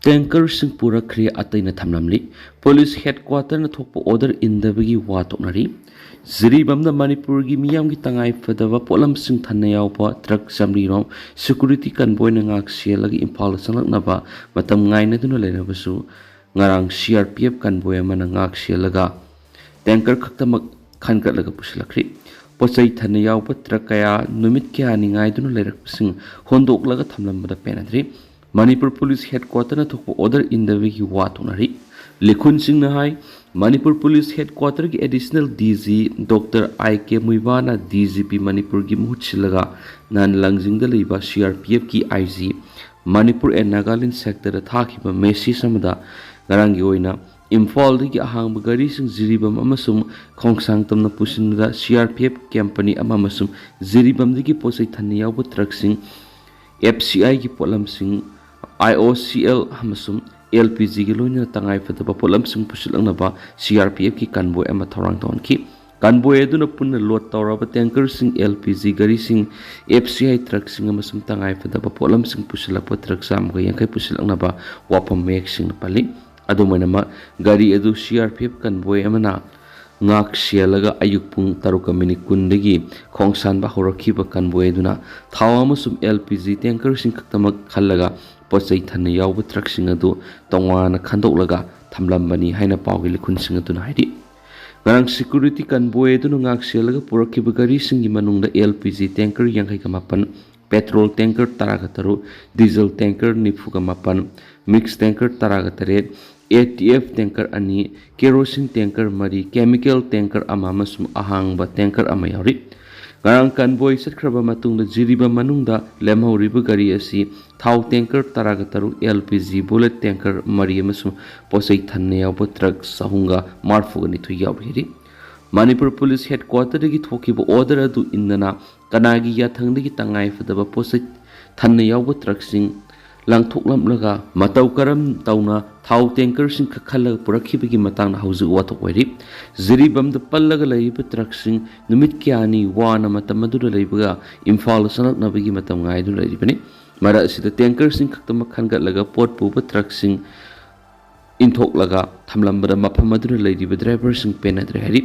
ꯇꯦꯡꯀꯔꯁꯤꯡ ꯄꯨꯔꯛꯈ꯭ꯔꯦ ꯑꯇꯩꯅ ꯊꯝꯂꯝꯂꯤ꯫ ꯄꯨꯂꯤꯁ ꯍꯦꯗꯀ꯭ꯋꯥꯇꯔꯅ ꯊꯣꯛꯄ ꯑꯣꯔꯗꯔ ꯏꯟꯗꯕꯒꯤ ꯋꯥ ꯇꯣꯛꯅꯔꯤ꯫ ꯖꯤꯔꯤꯕꯝꯗ ꯃꯅꯤꯄꯨꯔꯒꯤ ꯃꯤꯌꯥꯝꯒꯤ ꯇꯉꯥꯏꯐꯗꯕ ꯄꯣꯠꯂꯝꯁꯤꯡ ꯊꯟꯅ ꯌꯥꯎꯕ ꯇ꯭ꯔꯛ ꯆꯥꯝꯔꯤꯔꯣꯝ ꯁꯦꯀꯨꯔꯤꯇꯤ ꯀꯟꯚꯣꯏꯅ ꯉꯥꯛ ꯁꯦꯜꯂꯒ ꯏꯝꯐꯥꯜꯗ ꯆꯪꯂꯛꯅꯕ ꯃꯇꯝ ꯉꯥꯏꯅꯗꯨꯅ ꯂꯩꯔꯕꯁꯨ ꯉꯔꯥꯡ CRPF ꯀꯟꯚꯣꯏ ꯑꯃꯅ ꯉꯥꯛ ꯁꯦꯜꯂꯒ ꯇꯦꯡꯀꯔ ꯈꯛꯇꯃꯛ ꯈꯟꯒꯠꯂꯒ ꯄꯨꯁꯤꯜꯂꯛꯈ꯭ꯔꯤ꯫ ꯄꯣꯠꯆꯩ ꯊꯟꯅ ꯌꯥꯎꯕ ꯇ꯭ꯔꯛ ꯀꯌꯥ ꯅꯨꯃꯤꯠ ꯀꯌꯥꯅꯤ ꯉꯥꯏꯗꯨꯅ ꯂꯩꯔꯛꯄꯁꯤꯡ ꯍꯣꯟꯗꯣꯛꯂꯒ ꯊꯝꯂꯝꯕꯗ ꯄꯦꯟꯅꯗ꯭ꯔꯤ꯫ ꯃꯅꯤꯄꯨꯔ ꯄꯨꯂꯤꯁ ꯍꯦꯗꯀ꯭ꯋꯥꯇꯔꯅ ꯊꯣꯛꯄ ꯑꯣꯔꯗꯔ ꯏꯟꯗꯕꯒꯤ ꯋꯥ ꯇꯣꯛꯅꯔꯤ꯫ ꯂꯤꯈꯨꯟꯁꯤꯡꯅ ꯍꯥꯏ ꯃꯅꯤꯄꯨꯔ ꯄꯨꯂꯤꯁ ꯍꯦꯗꯀ꯭ꯋꯥꯇꯔꯒꯤ ꯑꯦꯗꯤꯁꯅꯦꯜ DG ꯗꯣꯛꯇꯔ IK ꯃꯨꯏꯕꯥꯅ DGP ꯃꯅꯤꯄꯨꯔꯒꯤ ꯃꯍꯨꯠ ꯁꯤꯜꯂꯒ ꯅꯍꯥꯟ ꯂꯪꯖꯤꯡꯗ ꯂꯩꯕ CRPFꯀꯤ IG ꯃꯅꯤꯄꯨꯔ ꯑꯦꯟ ꯅꯥꯒꯥꯂꯦꯟ ꯁꯦꯛꯇꯔꯗ ꯊꯥꯈꯤꯕ ꯃꯦꯁꯦꯖ ꯑꯃꯗ ꯉꯔꯥꯡꯒꯤ ꯑꯣꯏꯅ ꯏꯝꯐꯥꯜꯗꯒꯤ ꯑꯍꯥꯡꯕ ꯒꯥꯔꯤꯁꯤꯡ ꯖꯤꯔꯤꯕꯝ ꯑꯃꯁꯨꯡ ꯈꯣꯡꯁꯥꯡꯇꯝꯅ ꯄꯨꯁꯤꯟꯕꯗ CRPF ꯀꯦꯝꯄꯅꯤ ꯑꯃ ꯑꯃꯁꯨꯡ ꯖꯤꯔꯤꯕꯝꯗꯒꯤ ꯄꯣꯠꯆꯩ ꯊꯟꯅ ꯌꯥꯎꯕ ꯇ꯭ꯔꯛꯁꯤꯡ FCIꯒꯤ ꯄꯣꯠꯂꯝꯁꯤꯡ IOCL ꯑꯃꯁꯨꯡ LPGꯒꯤ ꯂꯣꯏꯅꯅ ꯇꯉꯥꯏꯐꯗꯕ ꯄꯣꯠꯂꯝꯁꯤꯡ ꯄꯨꯁꯤꯜꯂꯛꯅꯕ CRPFꯀꯤ ꯀꯟꯚꯣꯏ ꯑꯃ ꯊꯧꯔꯥꯡ ꯇꯧꯍꯟꯈꯤ꯫ ꯀꯟꯚꯣꯏ ꯑꯗꯨꯅ ꯄꯨꯟꯅ ꯂꯣꯗ ꯇꯧꯔꯕ ꯇꯦꯡꯀꯔꯁꯤꯡ, LPG ꯒꯥꯔꯤꯁꯤꯡ, FCI ꯇ꯭ꯔꯛꯁꯤꯡ ꯑꯃꯁꯨꯡ ꯇꯉꯥꯏꯐꯗꯕ ꯄꯣꯠꯂꯝꯁꯤꯡ ꯄꯨꯁꯤꯜꯂꯛꯄ ꯇ꯭ꯔꯛ 150 ꯄꯨꯁꯤꯜꯂꯛꯅꯕ ꯋꯥꯐꯝ ꯃꯌꯦꯛ ꯁꯦꯡꯅ ꯄꯜꯂꯤ꯫ ꯑꯗꯨꯃꯥꯏꯅꯃꯛ ꯒꯥꯔꯤ ꯑꯗꯨ CRPF ꯀꯟꯚꯣꯏ ꯑꯃꯅ ꯉꯥꯛ ꯁꯦꯜꯂꯒ ꯑꯌꯨꯛ ꯄꯨꯡ 6:10ꯗꯒꯤ ꯈꯣꯡꯁꯥꯟꯕ ꯍꯧꯔꯛꯈꯤꯕ ꯀꯟꯚꯣꯏ ꯑꯗꯨꯅ ꯊꯥꯎ ꯑꯃꯁꯨꯡ LPG ꯇꯦꯡꯀꯔꯁꯤꯡ ꯈꯛꯇꯃꯛ ꯈꯜꯂꯒ ꯄꯣꯠꯆꯩ ꯊꯟꯅ ꯌꯥꯎꯕ ꯇ꯭ꯔꯛꯁꯤꯡ ꯑꯗꯨ ꯇꯣꯉꯥꯟꯅ ꯈꯟꯗꯣꯛꯂꯒ ꯊꯝꯂꯝꯕꯅꯤ ꯍꯥꯏꯅ ꯄꯥꯎꯒꯤ ꯂꯤꯈꯨꯟꯁꯤꯡ ꯑꯗꯨꯅ ꯍꯥꯏꯔꯤ꯫ ꯉꯔꯥꯡ ꯁꯦꯀꯨꯔꯤꯇꯤ ꯀꯟꯚꯣꯏ ꯑꯗꯨꯅ ꯉꯥꯛ ꯁꯦꯜꯂꯒ ꯄꯨꯔꯛꯈꯤꯕ ꯒꯥꯔꯤꯁꯤꯡꯒꯤ ꯃꯅꯨꯡꯗ LPG tanker 89, petrol tanker 13, diesel tanker 94, mix tanker 18, ATF tanker 2, kerosene tanker 3, chemical tanker 1 ꯑꯃꯁꯨꯡ ꯑꯍꯥꯡꯕ ꯇꯦꯡꯀꯔ 1 ꯌꯥꯎꯔꯤ꯫ ꯉꯔꯥꯡ ꯀꯟꯚꯣꯏ ꯆꯠꯈ꯭ꯔꯕ ꯃꯇꯨꯡꯗ ꯖꯤꯔꯤꯕꯝ ꯃꯅꯨꯡꯗ ꯂꯦꯝꯍꯧꯔꯤꯕ ꯒꯥꯔꯤ ꯑꯁꯤ ꯊꯥꯎ ꯇꯦꯡꯀꯔ 13, LPG ꯕꯨꯂꯦꯠ ꯇꯦꯡꯀꯔ 3 ꯑꯃꯁꯨꯡ ꯄꯣꯠꯆꯩ ꯊꯟꯅ ꯌꯥꯎꯕ ꯇ꯭ꯔꯛ 342 ꯌꯥꯎꯔꯤ꯫ ꯃꯅꯤꯄꯨꯔ ꯄꯨꯂꯤꯁ ꯍꯦꯗꯀ꯭ꯋꯥꯇꯔꯗꯒꯤ ꯊꯣꯛꯈꯤꯕ ꯑꯣꯔꯗꯔ ꯑꯗꯨ ꯏꯟꯗꯅ ꯀꯅꯥꯒꯤ ꯌꯥꯊꯪꯗꯒꯤ ꯇꯉꯥꯏꯐꯗꯕ ꯄꯣꯠꯆꯩ ꯊꯟꯅ ꯌꯥꯎꯕ ꯇ꯭ꯔꯛꯁꯤꯡ ꯂꯥꯡꯊꯣꯛꯂꯝꯂꯒ ꯃꯇꯧ ꯀꯔꯝ ꯇꯧꯅ ꯊꯥꯎ ꯇꯦꯡꯀꯔꯁꯤꯡ ꯈꯜꯂꯒ ꯄꯨꯔꯛꯈꯤꯕꯒꯤ ꯃꯇꯥꯡꯗ ꯍꯧꯖꯤꯛ ꯋꯥꯊꯣꯛ ꯑꯣꯏꯔꯤ꯫ ꯖꯤꯔꯤꯕꯝꯗ ꯄꯜꯂꯒ ꯂꯩꯔꯤꯕ ꯇ꯭ꯔꯛꯁꯤꯡ ꯅꯨꯃꯤꯠ ꯀꯌꯥꯅꯤ ꯋꯥꯅ ꯃꯇꯝ ꯑꯗꯨꯗ ꯂꯩꯕꯒ ꯏꯝꯐꯥꯜꯗ ꯆꯪꯂꯛꯅꯕꯒꯤ ꯃꯇꯝ ꯉꯥꯏꯗꯨꯅ ꯂꯩꯔꯤꯕꯅꯤ꯫ ꯃꯔꯛ ꯑꯁꯤꯗ ꯇꯦꯡꯀꯔꯁꯤꯡ ꯈꯛꯇꯃꯛ ꯈꯟꯒꯠꯂꯒ ꯄꯣꯠ ꯄꯨꯕ ꯇ꯭ꯔꯛꯁꯤꯡ ꯏꯟꯊꯣꯛꯂꯒ ꯊꯝꯂꯝꯕꯗ ꯃꯐꯝ ꯑꯗꯨꯗ ꯂꯩꯔꯤꯕ ꯗ꯭ꯔꯥꯏꯚꯔꯁꯤꯡ ꯄꯦꯟꯅꯗ꯭ꯔꯦ ꯍꯥꯏꯔꯤ꯫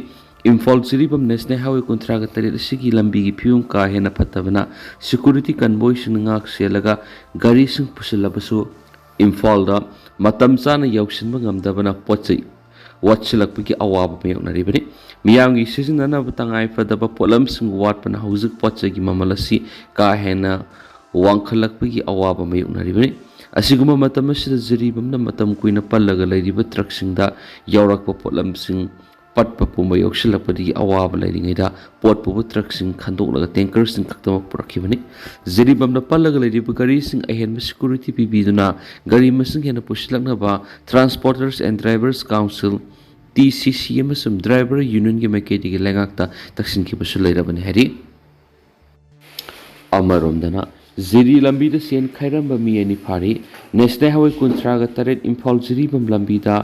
ꯏꯝꯐꯥꯜ ꯖꯤꯔꯤꯕꯝ ꯅꯦꯁꯅꯦꯜ ꯍꯥꯏꯋꯦ 38 ꯑꯁꯤꯒꯤ ꯂꯝꯕꯤꯒꯤ ꯐꯤꯕꯝ ꯀꯥ ꯍꯦꯟꯅ ꯐꯠꯇꯕꯅ ꯁꯦꯀꯨꯔꯤꯇꯤ ꯀꯟꯚꯣꯏꯁꯤꯡꯅ ꯉꯥꯛ ꯁꯦꯜꯂꯒ ꯒꯥꯔꯤꯁꯤꯡ ꯄꯨꯁꯤꯜꯂꯕꯁꯨ ꯏꯝꯐꯥꯜꯗ ꯃꯇꯝ ꯆꯥꯅ ꯌꯧꯁꯤꯟꯕ ꯉꯝꯗꯕꯅ ꯄꯣꯠꯆꯩ ꯋꯥꯠꯁꯤꯜꯂꯛꯄꯒꯤ ꯑꯋꯥꯕ ꯃꯥꯌꯣꯛꯅꯔꯤꯕꯅꯤ꯫ ꯃꯤꯌꯥꯝꯒꯤ ꯁꯤꯖꯤꯟꯅꯅꯕ ꯇꯉꯥꯏꯐꯗꯕ ꯄꯣꯠꯂꯝꯁꯤꯡ ꯋꯥꯠꯄꯅ ꯍꯧꯖꯤꯛ ꯄꯣꯠꯆꯩꯒꯤ ꯃꯃꯜ ꯑꯁꯤ ꯀꯥ ꯍꯦꯟꯅ ꯋꯥꯡꯈꯠꯂꯛꯄꯒꯤ ꯑꯋꯥꯕ ꯃꯥꯌꯣꯛꯅꯔꯤꯕꯅꯤ꯫ ꯑꯁꯤꯒꯨꯝꯕ ꯃꯇꯝ ꯑꯁꯤꯗ ꯖꯤꯔꯤꯕꯝꯗ ꯃꯇꯝ ꯀꯨꯏꯅ ꯄꯜꯂꯒ ꯂꯩꯔꯤꯕ ꯇ꯭ꯔꯛꯁꯤꯡꯗ ꯌꯥꯎꯔꯛꯄ ꯄꯣꯠꯂꯝꯁꯤꯡ ꯄꯠꯄ ꯄꯨꯝꯕ ꯌꯧꯁꯤꯜꯂꯛꯄꯗꯒꯤ ꯑꯋꯥꯕ ꯂꯩꯔꯤꯉꯩꯗ ꯄꯣꯠ ꯄꯨꯕ ꯇ꯭ꯔꯛꯁꯤꯡ ꯈꯟꯗꯣꯛꯂꯒ ꯇꯦꯡꯀꯔꯁꯤꯡ ꯈꯛꯇꯃꯛ ꯄꯨꯔꯛꯈꯤꯕꯅꯤ꯫ ꯖꯤꯔꯤꯕꯝꯗ ꯄꯜꯂꯒ ꯂꯩꯔꯤꯕ ꯒꯥꯔꯤꯁꯤꯡ ꯑꯍꯦꯟꯕ ꯁꯦꯀꯨꯔꯤꯇꯤ ꯄꯤꯕꯤꯗꯨꯅ ꯒꯥꯔꯤ ꯃꯁꯤꯡ ꯍꯦꯟꯅ ꯄꯨꯁꯤꯜꯂꯛꯅꯕ ꯇ꯭ꯔꯥꯟꯁꯄꯣꯔꯇꯔꯁ ꯑꯦꯟड ꯗ꯭ꯔꯥꯏꯚꯔꯁ ꯀꯥꯎꯟꯁꯤꯜ TCC ꯑꯃꯁꯨꯡ ꯗ꯭ꯔꯥꯏꯚꯔ ꯌꯨꯅꯤꯌꯟꯒꯤ ꯃꯥꯏꯀꯩꯗꯒꯤ ꯂꯩꯉꯥꯛꯇ ꯇꯛꯁꯤꯟꯈꯤꯕꯁꯨ ꯂꯩꯔꯕꯅꯤ ꯍꯥꯏꯔꯤ꯫ ꯑꯃꯔꯣꯝꯗꯅ ꯖꯤꯔꯤ ꯂꯝꯕꯤꯗ ꯁꯦꯟ ꯈꯥꯏꯔꯝꯕ ꯃꯤ 2 ꯐꯥꯔꯤ꯫ ꯅꯦꯁꯅꯦꯜ ꯍꯥꯏꯋꯦ 38 ꯏꯝꯐꯥꯜ ꯖꯤꯔꯤꯕꯝ ꯂꯝꯕꯤꯗ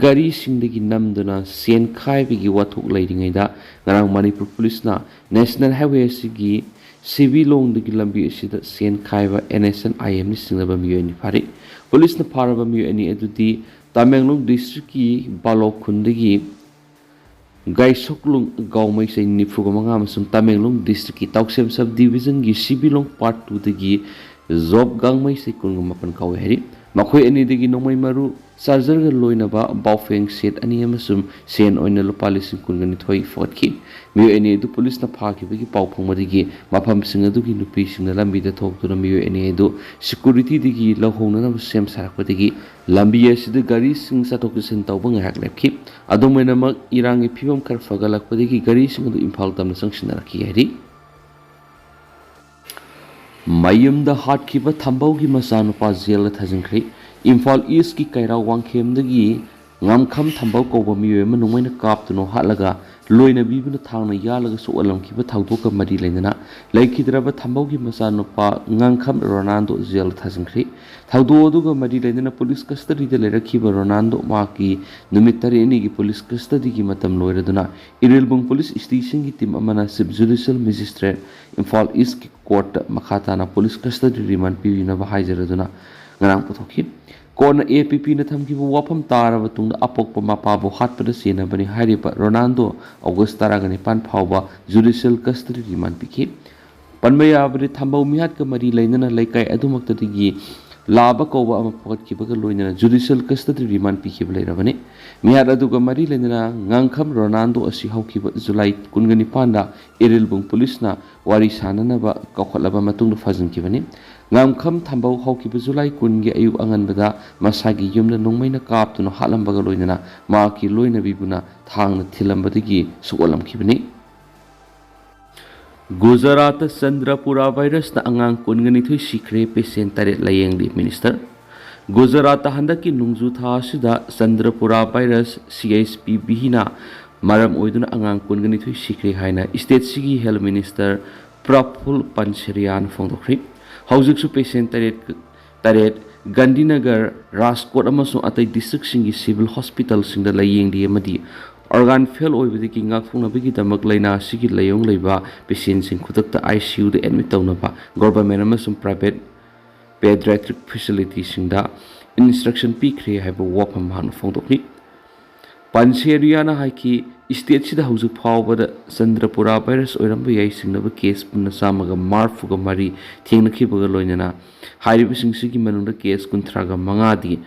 ꯒꯥꯔꯤꯁꯤꯡꯗꯒꯤ ꯅꯝꯗꯨꯅ ꯁꯦꯟ ꯈꯥꯏꯕꯒꯤ ꯋꯥꯊꯣꯛ ꯂꯩꯔꯤꯉꯩꯗ ꯉꯔꯥꯡ ꯃꯅꯤꯄꯨꯔ ꯄꯨꯂꯤꯁꯅ ꯅꯦꯁꯅꯦꯜ ꯍꯥꯏꯋꯦ ꯑꯁꯤꯒꯤ ꯁꯤꯕꯤꯂꯣꯡꯗꯒꯤ ꯂꯝꯕꯤ ꯑꯁꯤꯗ ꯁꯦꯟ ꯈꯥꯏꯕ NSN-IMꯅ ꯆꯤꯡꯅꯕ ꯃꯤꯑꯣꯏ 2 ꯐꯥꯔꯤ꯫ ꯄꯨꯂꯤꯁꯅ ꯐꯥꯔꯕ ꯃꯤꯑꯣꯏ 2 ꯑꯗꯨꯗꯤ ꯇꯃꯦꯡꯂꯣꯡ ꯗꯤꯁꯇ꯭ꯔꯤꯛꯀꯤ ꯕꯥꯂꯣꯈꯨꯟꯗꯒꯤ ꯒꯥꯏꯁꯣꯛꯂꯨꯡ ꯒꯥꯎꯃꯩꯁꯩ 95 ꯑꯃꯁꯨꯡ ꯇꯃꯦꯡꯂꯣꯡ ꯗꯤꯁꯇ꯭ꯔꯤꯛꯀꯤ ꯇꯥꯎꯁꯦꯝ ꯁꯕ ꯗꯤꯕꯤꯖꯟꯒꯤ ꯁꯤꯕꯤꯂꯣꯡ ꯄꯥꯔꯠ 2ꯗꯒꯤ ꯖꯣꯕ ꯒꯥꯡꯃꯩꯁꯩ 19 ꯀꯧꯏ ꯍꯥꯏꯔꯤ꯫ ꯃꯈꯣꯏ ꯑꯅꯤꯗꯒꯤ ꯅꯣꯡꯃꯩ ꯃꯔꯨ, ꯆꯥꯔꯖꯔꯒ ꯂꯣꯏꯅꯕ ꯕꯥꯎꯐꯦꯡ ꯁꯦꯠ 2 ꯑꯃꯁꯨꯡ ꯁꯦꯟ ꯑꯣꯏꯅ ꯂꯨꯄꯥ 22,000 ꯐꯒꯠꯈꯤ꯫ ꯃꯤꯑꯣꯏ 2 ꯑꯗꯨ ꯄꯨꯂꯤꯁꯅ ꯐꯥꯈꯤꯕꯒꯤ ꯄꯥꯎ ꯐꯪꯕꯗꯒꯤ ꯃꯐꯝꯁꯤꯡ ꯑꯗꯨꯒꯤ ꯅꯨꯄꯤꯁꯤꯡꯅ ꯂꯝꯕꯤꯗ ꯊꯣꯛꯇꯨꯅ ꯃꯤꯑꯣꯏ 2 ꯑꯗꯨ ꯁꯦꯀꯨꯔꯤꯇꯤꯗꯒꯤ ꯂꯧꯍꯧꯅꯅꯕ ꯁꯦꯝ ꯁꯥꯔꯛꯄꯗꯒꯤ ꯂꯝꯕꯤ ꯑꯁꯤꯗ ꯒꯥꯔꯤꯁꯤꯡ ꯆꯠꯊꯣꯛ ꯆꯠꯁꯤन ꯇꯧꯕ ꯉꯥꯏꯍꯥꯛ ꯂꯦꯞꯈꯤ꯫ ꯑꯗꯨꯝꯑꯣꯏꯅꯃꯛ ꯏꯔꯥꯡꯒꯤ ꯐꯤꯚꯝ ꯈꯔ ꯐꯒꯠꯂꯛꯄꯗꯒꯤ ꯒꯥꯔꯤꯁꯤꯡ ꯑꯗꯨ ꯏꯝꯐꯥꯜ ꯇꯝꯅ ꯆꯪꯁꯤꯟꯅꯔꯛꯈꯤ ꯍꯥꯏꯔꯤ꯫ ꯃꯌꯨꯝꯗ ꯍꯥꯠꯈꯤꯕ ꯊꯝꯕꯧꯒꯤ ꯃꯆꯥꯅꯨꯄꯥ ꯖꯦꯜꯗ ꯊꯥꯖꯤꯟꯈ꯭ꯔꯦ꯫ ꯏꯝꯐꯥꯜ ꯏꯁꯀꯤ ꯀꯩꯔꯥꯎ ꯋꯥꯡꯈꯦꯝꯗꯒꯤ ꯉꯝꯈꯝ ꯊꯝꯕꯧ ꯀꯧꯕ ꯃꯤꯑꯣꯏ ꯑꯃ ꯅꯣꯡꯃꯩꯅ ꯀꯥꯞꯇꯨꯅ ꯍꯥꯠꯂꯒ ꯂꯣꯏꯅꯕꯤꯕꯅ ꯊꯥꯡꯅ ꯌꯥꯜꯂꯒ ꯁꯣꯛꯍꯜꯂꯝꯈꯤꯕ ꯊꯧꯗꯣꯛꯀ ꯃꯔꯤ ꯂꯩꯅꯅ ꯂꯩꯈꯤꯗ꯭ꯔꯕ ꯊꯝꯕꯧꯒꯤ ꯃꯆꯥꯅꯨꯄꯥ ꯉꯝꯈꯝ ꯔꯣꯅꯥꯜꯗꯣ ꯖꯦꯜꯗ ꯊꯥꯖꯤꯟꯈ꯭ꯔꯦ꯫ ꯊꯧꯗꯣꯛ ꯑꯗꯨꯒ ꯃꯔꯤ ꯂꯩꯅꯅ ꯄꯨꯂꯤꯁ ꯀꯁꯇꯗꯤꯗ ꯂꯩꯔꯛꯈꯤꯕ ꯔꯣꯅꯥꯜꯗꯣ ꯃꯍꯥꯛꯀꯤ ꯅꯨꯃꯤꯠ 9ꯅꯤꯒꯤ ꯄꯨꯂꯤꯁ ꯀꯁꯇꯗꯤꯒꯤ ꯃꯇꯝ ꯂꯣꯏꯔꯗꯨꯅ ꯏꯔꯤꯜꯕꯨꯡ ꯄꯨꯂꯤꯁ ꯁ꯭ꯇꯦꯁꯟꯒꯤ ꯇꯤꯝ ꯑꯃꯅ ꯆꯤꯐ ꯖꯨꯗꯤꯁꯤꯌꯦꯜ ꯃꯦꯖꯤꯁꯇ꯭ꯔꯦꯠ ꯏꯝꯐꯥꯜ ꯏꯁꯀꯤ ꯀꯣꯔꯠꯇ ꯃꯈꯥ ꯇꯥꯅ ꯄꯨꯂꯤꯁ ꯀꯁꯇꯗꯤ ꯔꯤꯃꯥꯟꯗ ꯄꯤꯕꯤꯅꯕ ꯍꯥꯏꯖꯔꯗꯨꯅ ꯉꯔꯥꯡ ꯄꯨꯊꯣꯛꯈꯤ꯫ कोना APP na thamkiba wafam taraba tungda apokpa mapabu hatpada senabani hairiba Ronaldo August taragani pan phauba judicial custody remand pikhi panmaya abri thambau mihat ka mari lainana laikai adumaktadigi laba koba ama pakatkibaga loinana judicial custody remand pikhi lairabani mihat aduga mari lainana ngangkham Ronaldo asi haukiba July 19 da Irilbung police na wari sananaba kakhotlaba matungda fajinkibani ngangkham thambau haukiba July 10 gi ayuk anganbada masagi yumna nongmaina kaptuna halambaga loinana maki loina bibuna thangna thilambadagi sukolamkibani Gujarat Chandrapura virus na angang kunganithoy sikre patient tare layengli minister Gujarat handaki nungju tha sida Chandrapura virus CHP bihina maram oiduna angang kunganithoy sikre haina state sigi health minister Praful Pancherian phongdokri Haujiksu patient taret Gandhinagar Rajkot amasung atai district singi civil hospital singda layengdi amadi organ fail oibadiki ngakphungnabagi damak laina sigi layong leiba patient sing khutakta ICU da admit tawnaba government amasung private pediatric facility singda instruction pikre haiba wafam hanu phongdokni Pancheriana haiki state sida haujik phawbada Chandrapura virus oiramba yai singnaba case punna samaga marfuga mari thengnakhibaga loinana hairiba singsigi manungda case 35 di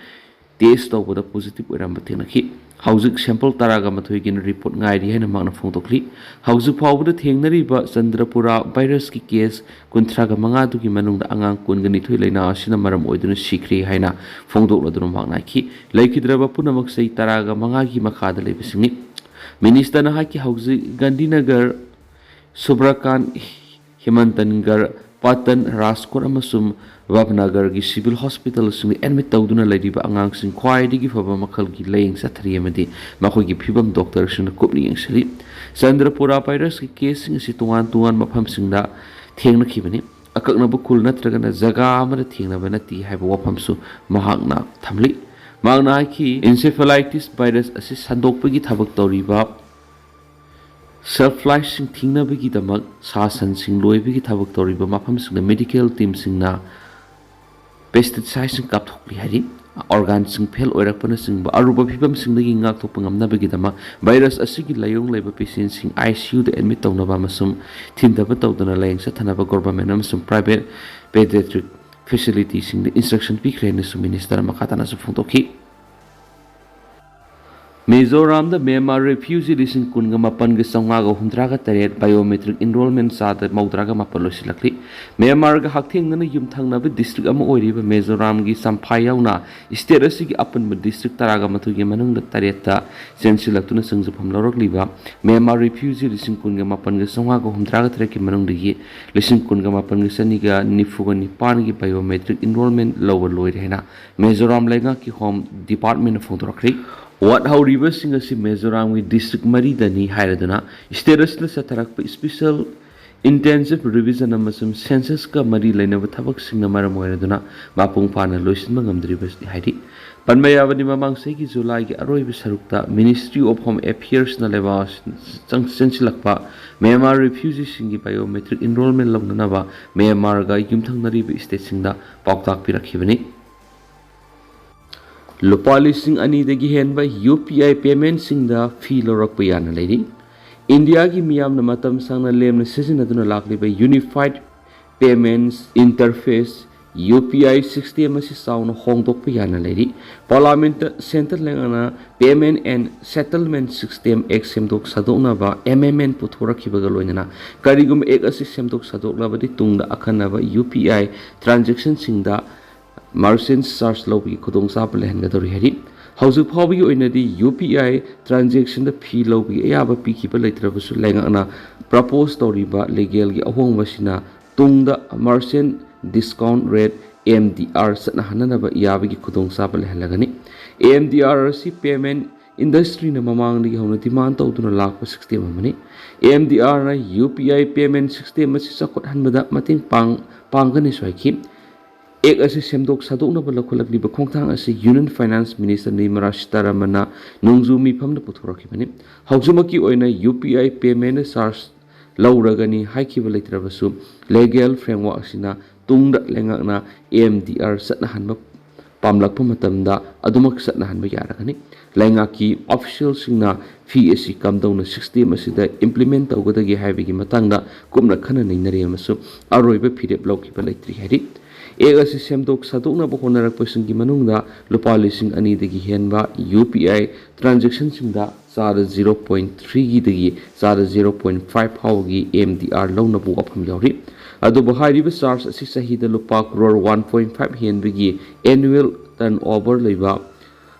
test tawbada positive oiramba thengnakhi haujik sample taraga mathoigin report ngairi haina magna phongtokli haujik phawbada thengnariba Chandrapura virus ki case 35 dugi manungda angang kungani thoi leina asina maram oiduna sikri haina phongdokladuna magnaiki laikhidraba punamak sei taraga mangagi makhada leibisingi minister na haki haujik Gandhinagar Subrakan Himantangar Patan Rajkot amasum Vavnagar gi civil hospital sing admit tawduna laidiba angang sing khwaidigi phaba makhal gi laying sathri amadi makhoi gi phibam doctor sing kupni yengsari Chandrapura virus ki case sing si tungan mafam singda thengna khibani akakna bu khul natraga na jaga amada thengna bana ti haiba wafam su mahakna thamli magna ki encephalitis virus asi sandokpagi thabak tawriba self life sing thingna bagi damak sasan sing loibagi thabak tawriba mafam sing medical team sing na pesticide sing kapthokli hari organ sing fail oirakpana sing ba aruba phibam sing dagi ngakthokpa ngamnabagi dama virus asigi layong leiba patient sing ICU da admit tawnaba masum thindaba tawdana laying sa thanaba government amasum private pediatric facility sing the instruction pikrena su minister makatana su phongtokhi Mizoram the Myanmar refugee lising kunga mapan ga sangaga hundraga taret biometric enrollment sada maudraga mapalo silakli Myanmar ga hakthing na yumthang na district ama oiriba Mizoram gi samphayauna state asigi apan district taraga mathugi manung da tareta sensilaktuna sangjapam lorokliba Myanmar refugee lising kunga mapan ga sangaga hundraga taret ki manung digi lising kunga mapan ga saniga nifuga nipan gi biometric enrollment lower loirena Mizoram lenga ki home department of photography What how reversing a Mizoram with district Maridani Hiradana, Steresless attack special intensive revision amasum census ka Mari Lena with Tabak Singamara Moradana, Mapung Pana Lucian Mangam Rivers Hidi. Panmayavani Mamang Seki Zulai Aroi Sarukta, Ministry of Home Affairs Naleva Sensilakpa, Myanmar refugees singi biometric enrollment Longanava, Myanmar ga Yumtang Naribi State Sinda, Paktak Pirakivani. Lupali sing ani dagi hen ba UPI payment sing da fee lorak bayana lady India gi miyam na matam sang na lem na season aduna lakli ba unified payments interface UPI 60 masi sound hongdok bayana lady Parliament Center lengana payment and settlement system exem dok sadok na ba MMN puthora kibaga loina karigum ek asi semdok sadok la ba di tungda akhana ba UPI transaction sing da Merchants charge lobby kudong sa palahan ga dori hari hausuk phawi oina di UPI transaction da fee lobby ayaba piki pa laitra basu lenga na propose tori ba legal gi ahong wasina tungda merchant discount rate AMDR satna hanana ba yaba gi kudong sa palahan lagani AMDR si payment industry na mamang ligi hona demand tawduna lakpa 60 mamani AMDR na UPI payment system masi sakot hanbada mating pangani swaiki एक ऐसे सेमदोक सादोक न बल खुलक लिबा खोंगथांग ऐसे union finance minister Nirmala Sitharaman नोंजु मिफम न पुथोरखि बनि हौजुमकी ओइना यूपीआई पेमेंट चार्ज लौरगनी हाइखिबा लेत्रबसु लेगल फ्रेमवर्क सिना तुंगदा लेंगना एमडीआर सतना हनबा पामलक्प मतमदा अदुमक सत्नहनबा यारगनी लैंगाकी ऑफिशियलसिंगना फी एसी कमदौना सिस्टम असिदा इंप्लीमेंट तौगदगी हाइबगी मतंगदा कुमना खना नैनरे अमसु अरोइबा फिरेप लौखिबा लैत्रि हाइरि एक असी सेमदोक सादोकनाबा होनरकपसिंगी मनुंगदा लुपा लिसिंग अनीदगी हेनबा UPI ट्रांजेक्शन सिंगदा चार 0.3 गी चार 0.5 फाउगी MDR लौनबु वफम यावरि अदुबो हाइरिबा चार्ज असि सहिदा लुपा करोड़ 1.5 हेनबगी एनुअल टर्नओवर लेबा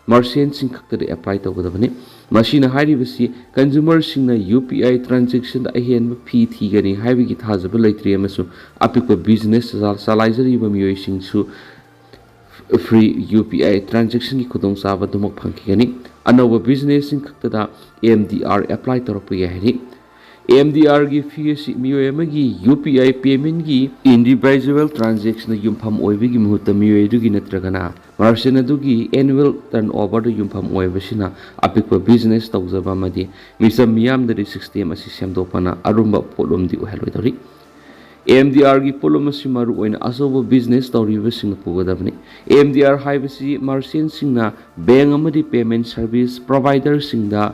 मर्चेंट सिंग खक्तदे अप्लाई तौगदबनी मशीना हाइरिबसी कंज्यूमर सिंगना UPI ट्रांजेक्शन अहेन फी थीगनी हाइबगी थाजब लैत्रि अमसु अपिक बिजनेस चलाइजरिबा मियोय सिंगसु फ्री UPI ट्रांजेक्शन की खुदों साबा दुमक फंखिगनी अनोबा बिजनेस सिंग खक्तदा MDR अप्लाई तौरप याहरि MDR की फी असि मियोय अमगी UPI पेमेंट की individual transaction युमफम ओइबगी मुहुत मियोय दुगी नत्रगना merchant अदुगी annual turnover युमफम ओइबसिना अपिक बिजनेस तौजबा मदि मिसम मियामदरि सिस्टम असि सेमदोपना अरुंबा पोलोमदि ओहलोइदरि MDR की पोलोम असि मरु ओइना असोबो बिजनेस तौरिबसिंग पुगदबनि MDR हाइबसि मर्चेंट सिंगना बैंक अमदि पेमेंट सर्विस प्रोवाइडर सिंगदा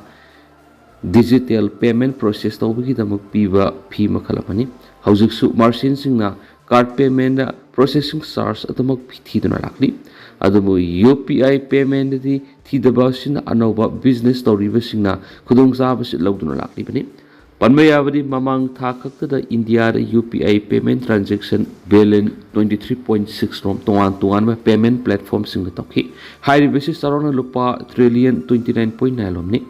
डिजिटल पेमेंट प्रोसेस तौबगीदमक पीबा फी मखलपनि हौजिकसु मर्चेंट सिंगना कार्ड पेमेंट प्रोसेसिंग चार्ज अदमक थीदुना लाक्ली अदुबो UPI पेमेंट दि थीदबासिना अनौबा बिजनेस तौरिबसिंगना खुदोंचाबसि लौदुना लाक्लिबनि पनमयावदि ममांग था खक्तदा India UPI payment transaction balance 23.6 रोम तोवान पेमेंट प्लेटफॉर्म सिंग तौखि हाइरिबसि सरोना लुपा ट्रिलियन 29.9 लोमनि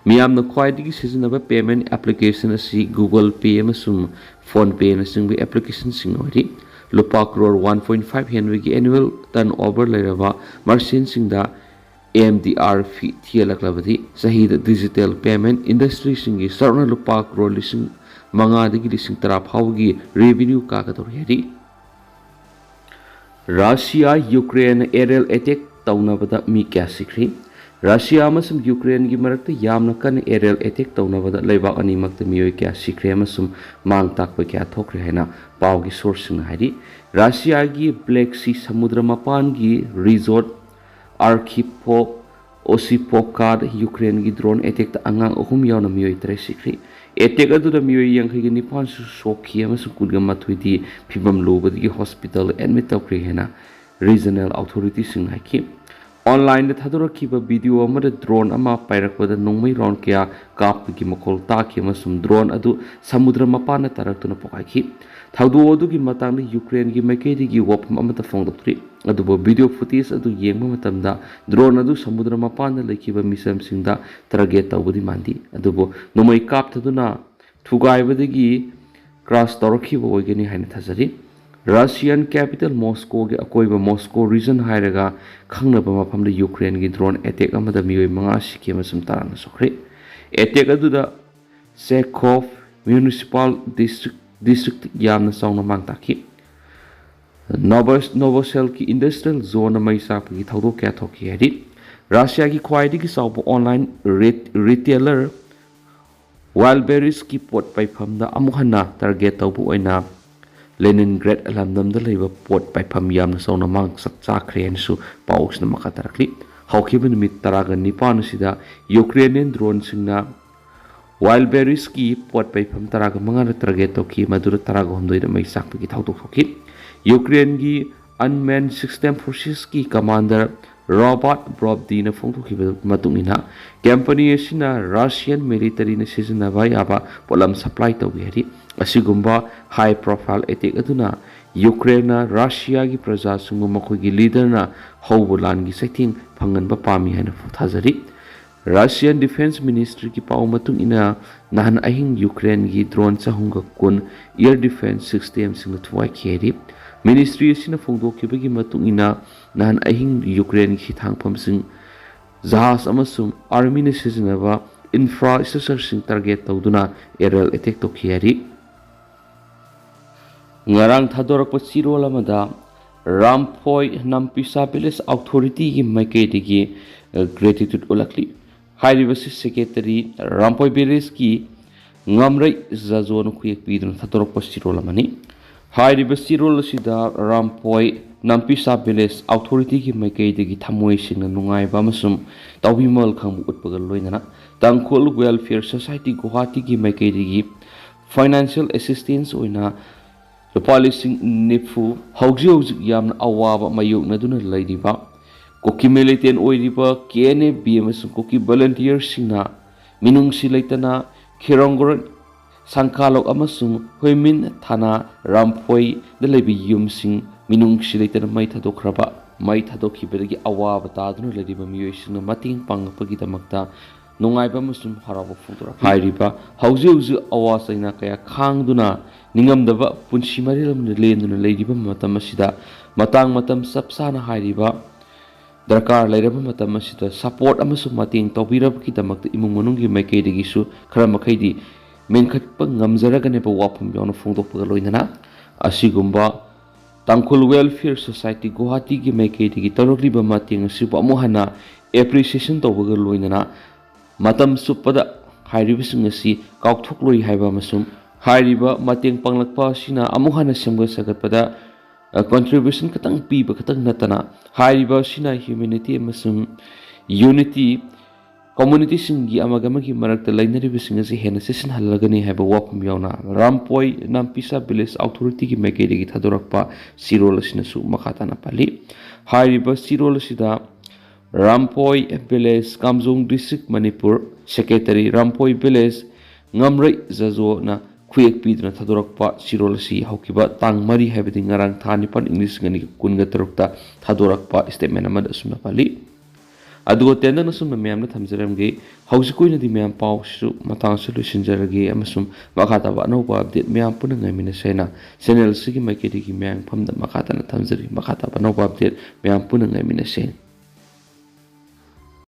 मियामना ख्वाइदगी सिजनबा पेमेंट एप्लीकेशन असि गूगल पे अमसुंग फोन पे नसिंग एप्लीकेशन सिंग ओइरि लुपा करोड़ 1.5 हेनबगी एनुअल टर्नओवर लेरबा मर्चेंट सिंगदा MDR फी थियलक्लबदि सहिद डिजिटल पेमेंट इंडस्ट्री सिंगी सरोना लुपा करोड़ लिसिंग मंगादगी लिसिंग 10 फाउगी रेवेन्यू कागदोरि रशिया यूक्रेन एरियल अटैक तौनबदा मी क्या सिखरि रशिया अमसुम यूक्रेन की मरक्ते यामना कन एरियल अटैक तौनबदा लेबाक अनिमक्ते मियोय क्या सिखरे अमसुम मांग ताकप क्या थोखरे हैना पावगी सोर्सिंग हाइरि रशिया की ब्लैक सी समुद्र मपान की रिजोर्ट आर्खिपो ओसिपोकाद यूक्रेन की ड्रोन अटैक अंगांग अहुम यावना मियोय तरे सिखरि अटैक अदुदा मियोय यांखैगी निपान सु सोखि अमसुम कुदगा माथुइदि फिबम लोबदगी हॉस्पिटल एडमिट तौखरे हैना रीजनल अथॉरिटी सिंग हाइखि ऑनलाइन थादोरखिबा वीडियो अमद ड्रोन अमा पाइरकपदा नोंमै राउंड क्या कापगी मखोल ताखि अमसुम ड्रोन अदु समुद्र मपान तरक्तुना पोखाइखि थादो अदुगी मतांग यूक्रेन की मैकेदिगी वफम अमता फोंदोक्त्रि अदुबो वीडियो फुटेज अदु येंगबा मतमदा ड्रोन अदु समुद्र मपान लेखिबा मिसम सिंगदा टारगेट तौबदि मांदी अदुबो नोंमै कापथदुना थुगाइबदगी क्रॉस तौरखिबा ओइगनि हाइना थाजरि रशियन कैपिटल मॉस्को के अकोइब मॉस्को रीजन हाइरगा खंगनबा मफमद यूक्रेन की ड्रोन अटैक अमदा मियोय मंगा सिके मसुम ताराना सोखरे अटैक अदुदा सेखोव म्युनिसिपल डिस्ट्रिक्ट यामना साउना मांगताखि नोवोसेल की इंडस्ट्रियल जोन मई सापगी थौदो क्या थोखि हेरि रशिया की ख्वाइदगी की साउप ऑनलाइन रिटेलर वाइल्डबेरिज की पोट पाइफमदा अमुहना टारगेट तौबु ओइना लेनिनग्रेड अलमदमदा लेबा पोट पाइफम यामना साउना मांग चाखरेनसु पाउसना मखा तरक्ली हौखिबा निमित 19 सिदा यूक्रेनियन ड्रोन सिंगना वाइल्डबेरिज की पोट पाइफम 15 टारगेट तौखि मदुर 19 मै साखपगी थौदोक थोखि यूक्रेन की अनमैन सिस्टम फोर्सेस की कमांडर रॉबर्ट ब्रॉबदीना फोंदोखिबा मतुंगिना कंपनी असिना रशियन मिलिटरी ने सिजनबा याबा पोलम सप्लाई तौबि हरि असिगुम्बा हाई प्रोफाइल अटैक अदुना यूक्रेन रशिया की प्रजा सुंगु मखोगी लीडरना हौबुलान की सैथिंग फंगनबा पामी हैना थाजरि रशियन डिफेंस मिनिस्ट्री की पाउ मतुंग इना नहन अहिंग यूक्रेन की ड्रोन चाहुंगा कुन एयर डिफेंस सिस्टम सिंग थुवाई खेरि मिनिस्ट्री असिना फोंदोखिबगी मतुंग इना नहन अहिंग यूक्रेन की थांगफम सिंग जहाज अमसुंग आर्मी ने सिजनबा इंफ्रास्ट्रक्चर सिंग टारगेट तौदुना एरियल अटैक तौखियारि ngarang thadorappa chirol amada Ramphoi Nampisa Village Authority की maikaidigi gratitude ulakli hairibasi secretary Ramphoi Village की ngamrai zazon khuyek pidun thadorappa chirol amani hairibasi chirol sida Ramphoi Nampisa Village Authority ki maikeidagi thamoi singna nungaiba amasung tawbimal khangbu utpaga loinana Tangkhul Welfare Society Guwahati ki maikeidagi financial assistance oina lupa lising nifu hauji yamna awaba mayoknaduna laidiba koki militian oiriba KNB amasung koki volunteer singna minungsi laitana khironggoran Sangkalok amasung Hoimin Thana Ramphoi da leibi yumsing minungsi laitana mai thadokraba mai thadokibadagi awaba taduna laidiba miyoisingna mating pangpagi-damakta nungaiba amasung haraba phongdora hairiba hauji awasaina kaya khangduna ningamdaba punsi marilamna lenduna laidiba matam asida matam sapsana hairiba Darkar lairaba matam asida support amasung mating tawbirabagi-damakta imung manunggi maikaidagisu khara makhaidi Mengkhatpa ngamjaraganeba wafam yauna phongdokpaga loinana asigumba Tangkhul Welfare Society Guwahati gi maikeidagi tawrokliba mating asibu amuhana appreciation tawbaga loinana matam supada hairibasing asi kaukthokloy haiba amasung hairiba mating panglakpa asina amuhana semga sagatpada contribution katang piba katang natana hairiba asina humanity amasung unity community singi amagamagi marakta lainaribasing asi hena session halagani haiba wafam yauna Ramphoi Nampisa Village Authority ki maikeidagi thadorakpa sirol asinasu makhatana pali hairiba sirol asida Ramphoi Village Kamjong District Manipur Secretary Ramphoi Village Ngamrai Jajo na khuyek pidna thadorakpa sirol asi haukiba tang mari haibadi ngarang thanipan English ngani kunga tarukta thadorakpa statement amada asumna pali Adugo tenda nasum na mayamna thamjaramge haujikoina di mayam pau su matang solution jarage amasum makata ba no ba update mayam puna ngamina sena channel sigi maikedi ki mayang phamda makata na thamjari makata ba no ba update mayam puna ngamina sen